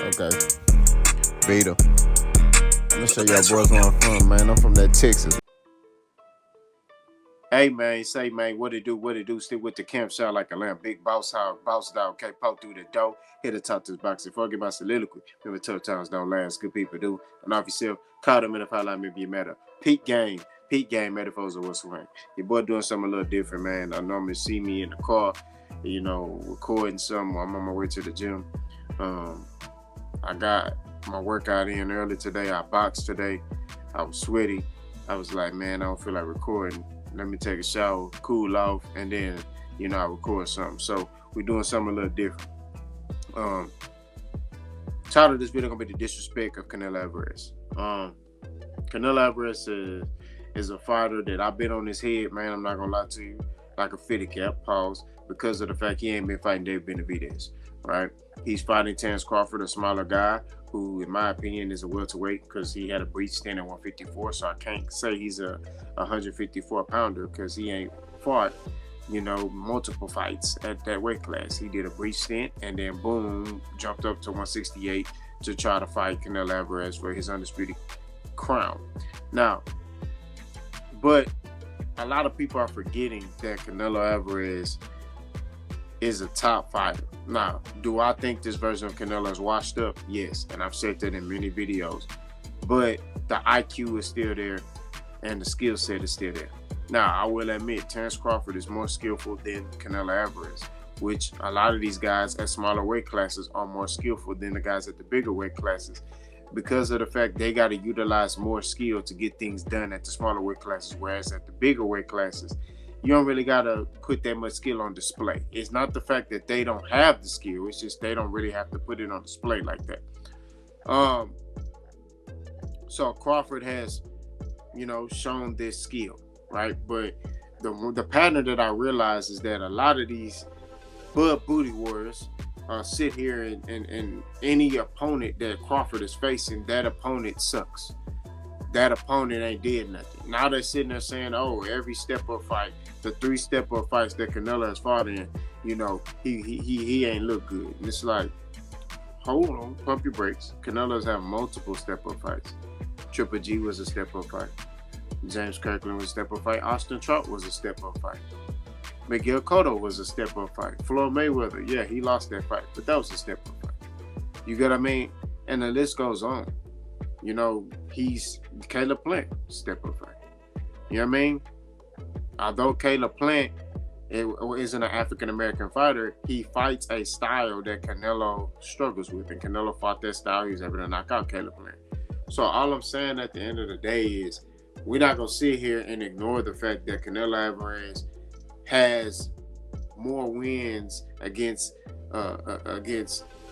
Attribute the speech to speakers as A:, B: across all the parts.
A: Okay. Vita. I'm gonna show y'all boys where I'm from, man. I'm from that Texas.
B: Hey man, say man, what it do? Stick with the camp, shout like a lamb. Big boss hog, boss dog, okay, poke through the door, hit the top to the box. Before I get my soliloquy, remember tough times don't last, good people do. And off yourself, call them in if I like maybe you matter. Peak game metaphors of what's swing. Your boy doing something a little different, man. I normally see me in the car, recording something. I'm on my way to the gym. I got my workout in early today. I boxed today. I was sweaty. I was like, man, I don't feel like recording. Let me take a shower, cool off, and then, I record something. So we're doing something a little different. Title of this video gonna be the disrespect of Canelo Álvarez. Canelo Álvarez is a fighter that I've been on his head, man. I'm not gonna lie to you, like a fitty cap, pause, because of the fact he ain't been fighting David Benavidez, right? He's fighting Terence Crawford, a smaller guy who, in my opinion, is a welterweight because he had a brief stint at 154. So I can't say he's a 154 pounder because he ain't fought, multiple fights at that weight class. He did a brief stint and then boom, jumped up to 168 to try to fight Canelo Álvarez for his undisputed crown. Now, but a lot of people are forgetting that Canelo Álvarez is a top fighter. Now, do I think this version of Canelo is washed up? Yes, and I've said that in many videos. But the IQ is still there, and the skill set is still there. Now, I will admit, Terence Crawford is more skillful than Canelo Álvarez, which a lot of these guys at smaller weight classes are more skillful than the guys at the bigger weight classes because of the fact they got to utilize more skill to get things done at the smaller weight classes, whereas at the bigger weight classes, you don't really got to put that much skill on display. It's not the fact that they don't have the skill. It's just they don't really have to put it on display like that. So Crawford has, shown this skill, right? But the pattern that I realize is that a lot of these bud booty warriors sit here and any opponent that Crawford is facing, that opponent sucks. That opponent ain't did nothing. Now they're sitting there saying, oh, every step-up fight, the 3 step-up fights that Canelo has fought in, he ain't look good. And it's like, hold on, pump your brakes. Canelo's have multiple step-up fights. Triple G was a step-up fight. James Kirkland was a step-up fight. Austin Trout was a step-up fight. Miguel Cotto was a step-up fight. Floyd Mayweather, yeah, he lost that fight, but that was a step-up fight. You get what I mean? And the list goes on. He's Caleb Plant, step-up fight. You know what I mean? Although Caleb Plant isn't an African-American fighter, he fights a style that Canelo struggles with. And Canelo fought that style. He was able to knock out Caleb Plant. So all I'm saying at the end of the day is we're not going to sit here and ignore the fact that Canelo Álvarez has more wins against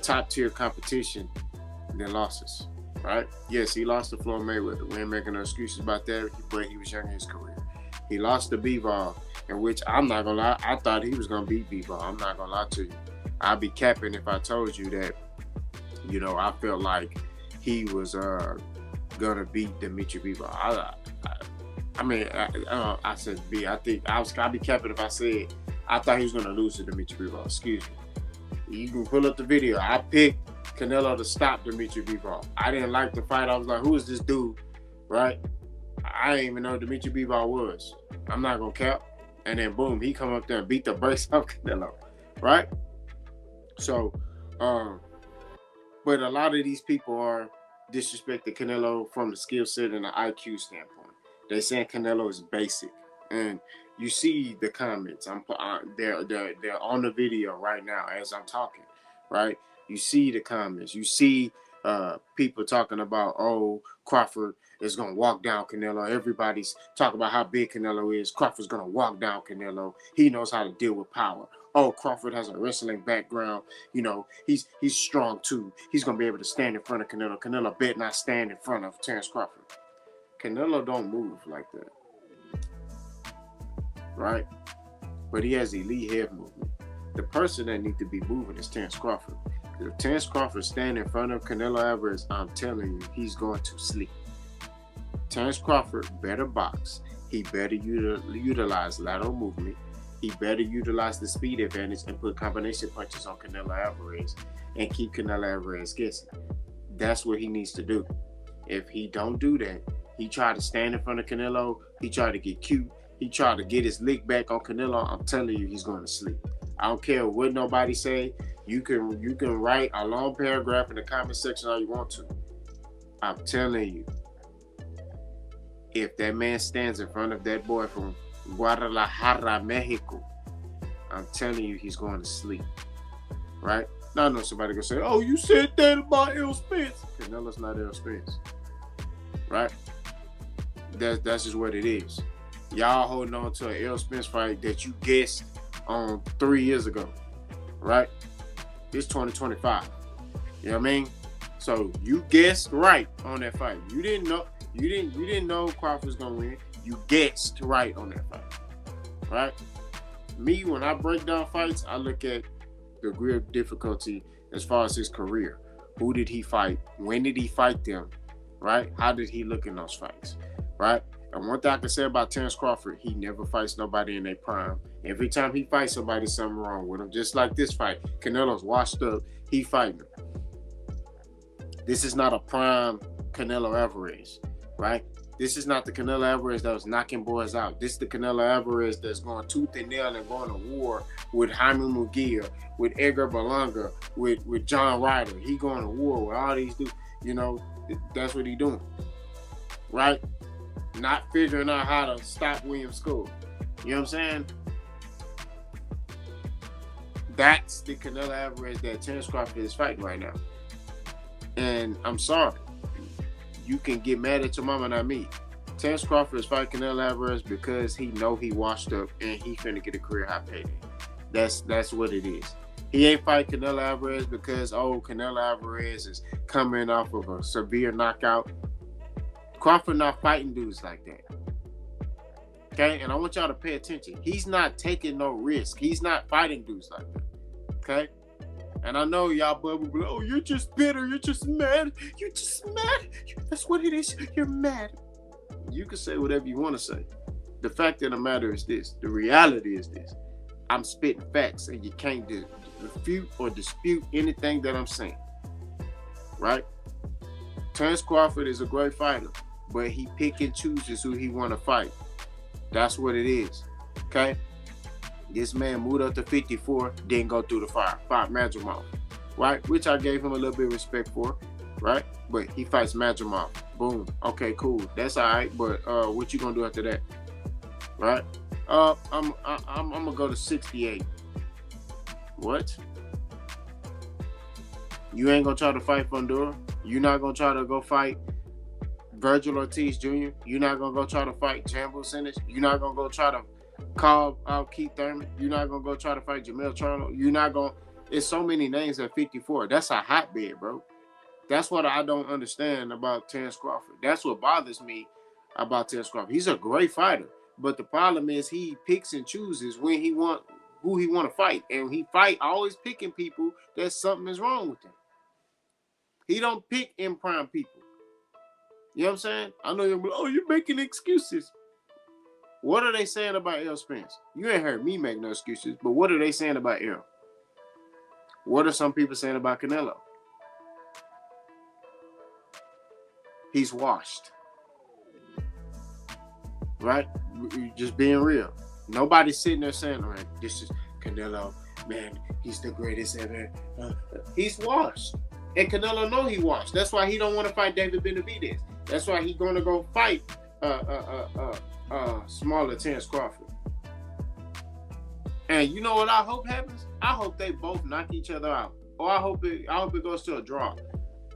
B: top-tier competition than losses. Right? Yes, he lost to Floyd Mayweather. We ain't making no excuses about that, but he was young in his career. He lost to Bivol, in which I'm not going to lie, I thought he was going to beat Bivol. I'm not going to lie to you. I'd be capping if I told you that, I felt like he was going to beat Dimitri Bivol. I said B. I'd be capping if I said I thought he was going to lose to Dimitri Bivol. Excuse me. You can pull up the video. I picked Canelo to stop Dimitri Bivol. I didn't like the fight. I was like, who is this dude? Right? I didn't even know who Dimitri Bivol was. I'm not going to cap. And then boom, he come up there and beat the brakes off Canelo. Right? So, but a lot of these people are disrespecting Canelo from the skill set and the IQ standpoint. They're saying Canelo is basic. And you see the comments. They're on the video right now as I'm talking. Right? You see the comments. You see people talking about, oh, Crawford is going to walk down Canelo. Everybody's talking about how big Canelo is. Crawford's going to walk down Canelo. He knows how to deal with power. Oh, Crawford has a wrestling background. He's strong too. He's going to be able to stand in front of Canelo. Canelo bet not stand in front of Terence Crawford. Canelo don't move like that. Right? But he has elite head movement. The person that needs to be moving is Terence Crawford. If Terence Crawford stand in front of Canelo Álvarez, I'm telling you, he's going to sleep. Terence Crawford better box. He better utilize lateral movement. he better utilize the speed advantage and put combination punches on Canelo Álvarez and keep Canelo Álvarez guessing. That's what he needs to do. If he don't do that, he try to stand in front of Canelo, he try to get cute, he try to get his lick back on Canelo, I'm telling you, he's going to sleep. I don't care what nobody say. You can write a long paragraph in the comment section all you want to. I'm telling you, if that man stands in front of that boy from Guadalajara, Mexico, I'm telling you, he's going to sleep. Right? Now I know somebody gonna say, "Oh, you said that about Errol Spence." Canelo's not Errol Spence. Right? That's just what it is. Y'all holding on to an Errol Spence fight that you guessed on 3 years ago. Right? It's 2025. You know what I mean? So you guessed right on that fight. You didn't know Crawford was gonna win. You guessed right on that fight. Right? Me, when I break down fights, I look at the degree of difficulty as far as his career. Who did he fight? When did he fight them? Right? How did he look in those fights? Right? And one thing I can say about Terence Crawford, he never fights nobody in their prime. Every time he fights somebody, something wrong with him. Just like this fight. Canelo's washed up. He fighting him. This is not a prime Canelo Álvarez. Right? This is not the Canelo Álvarez that was knocking boys out. This is the Canelo Álvarez that's going tooth and nail and going to war with Jaime Munguia, with Edgar Berlanga, with John Ryder. He going to war with all these dudes. You know, that's what he doing. Right? Not figuring out how to stop William Skull. You know what I'm saying? That's the Canelo Álvarez that Terence Crawford is fighting right now. And I'm sorry. You can get mad at your mama, not me. Terence Crawford is fighting Canelo Álvarez because he know he washed up and he finna get a career high payday. That's what it is. He ain't fighting Canelo Álvarez because, Canelo Álvarez is coming off of a severe knockout. Crawford not fighting dudes like that. Okay? And I want y'all to pay attention. He's not taking no risk. He's not fighting dudes like that. Okay? And I know y'all will be like, "Oh, you're just bitter. You're just mad. You're just mad. That's what it is. You're mad." You can say whatever you want to say. The fact of the matter is this. The reality is this. I'm spitting facts, and you can't refute or dispute anything that I'm saying. Right? Terence Crawford is a great fighter, but he pick and chooses who he want to fight. That's what it is. Okay? This man moved up to 54, didn't go through the fire. Fought Madrimov, right? Which I gave him a little bit of respect for, right? But he fights Madrimov. Boom. Okay, cool. That's all right. But what you gonna do after that, right? I'm gonna go to 68. What? You ain't gonna try to fight Fundora? You not gonna try to go fight Virgil Ortiz Jr.? You not gonna go try to fight Jambo Sinnage? You not gonna go try to call out Keith Thurman? You're not gonna go try to fight Jamel Charlo? You're not gonna. It's so many names at 54. That's a hotbed, bro. That's what I don't understand about Terence Crawford. That's what bothers me about Terence Crawford. He's a great fighter, but the problem is he picks and chooses when he want who he want to fight, and he fight always picking people that something is wrong with them. He don't pick in prime people. You know what I'm saying? I know you're like, "Oh, you're making excuses." What are they saying about Errol Spence? You ain't heard me make no excuses, but what are they saying about Errol? What are some people saying about Canelo? He's washed. Right? Just being real. Nobody's sitting there saying, "All right, this is Canelo. Man, he's the greatest ever." He's washed. And Canelo know he washed. That's why he don't want to fight David Benavidez. That's why he's going to go fight smaller Terence Crawford. And you know what I hope happens? I hope they both knock each other out. Or I hope it goes to a draw.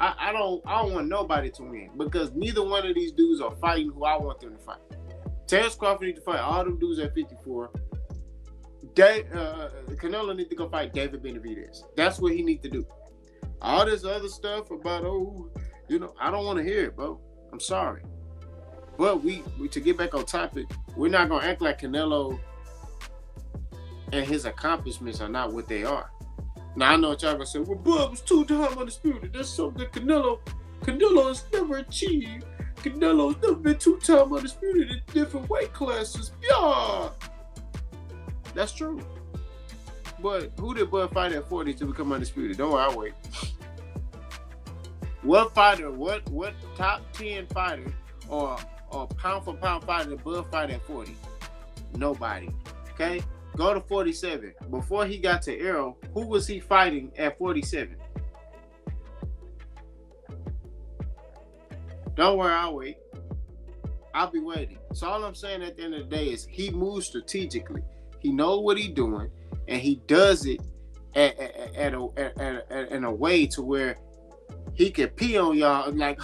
B: I don't want nobody to win because neither one of these dudes are fighting who I want them to fight. Terence Crawford needs to fight all them dudes at 54. Canelo needs to go fight David Benavidez. That's what he needs to do. All this other stuff about, I don't want to hear it, bro. I'm sorry. But we to get back on topic, we're not going to act like Canelo and his accomplishments are not what they are. Now, I know what y'all going to say, "Well, Bub was 2-time undisputed. That's something that Canelo has never achieved. Canelo's never been 2-time undisputed in different weight classes." Yeah. That's true. But who did Bud fight at 40 to become undisputed? Don't worry, I'll wait. What fighter, what top 10 fighter or pound for pound fighter did Bud fight at 40? Nobody. Okay? Go to 47. Before he got to Errol, who was he fighting at 47? Don't worry, I'll wait. I'll be waiting. So all I'm saying at the end of the day is he moves strategically. He knows what he's doing, and he does it in a way to where he can pee on y'all. Like,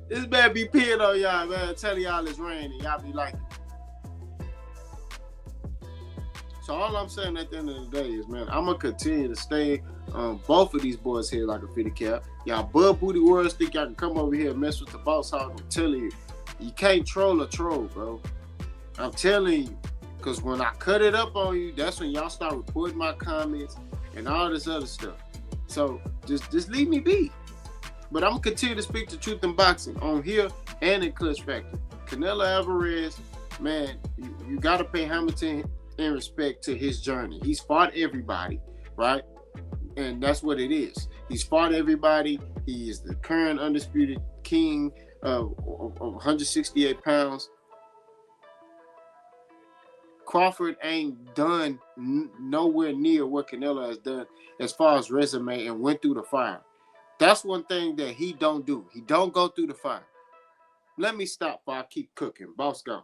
B: this man be peeing on y'all, man, telling y'all it's raining. Y'all be like it. So all I'm saying at the end of the day is, man, I'm going to continue to stay both of these boys here like a 50 cap. Y'all Bud Booty Worlds think y'all can come over here and mess with the boss hog. I'm telling you, you can't troll a troll, bro. I'm telling you. Because when I cut it up on you, that's when y'all start reporting my comments and all this other stuff. So just leave me be. But I'm going to continue to speak the truth in boxing on here and in Clutch Factory. Canelo Álvarez, man, you got to pay Hamilton in respect to his journey. He's fought everybody, right? And that's what it is. He's fought everybody. He is the current undisputed king of 168 pounds. Crawford ain't done nowhere near what Canelo has done as far as resume and went through the fire. That's one thing that he don't do. He don't go through the fire. Let me stop before I keep cooking. Boss gone.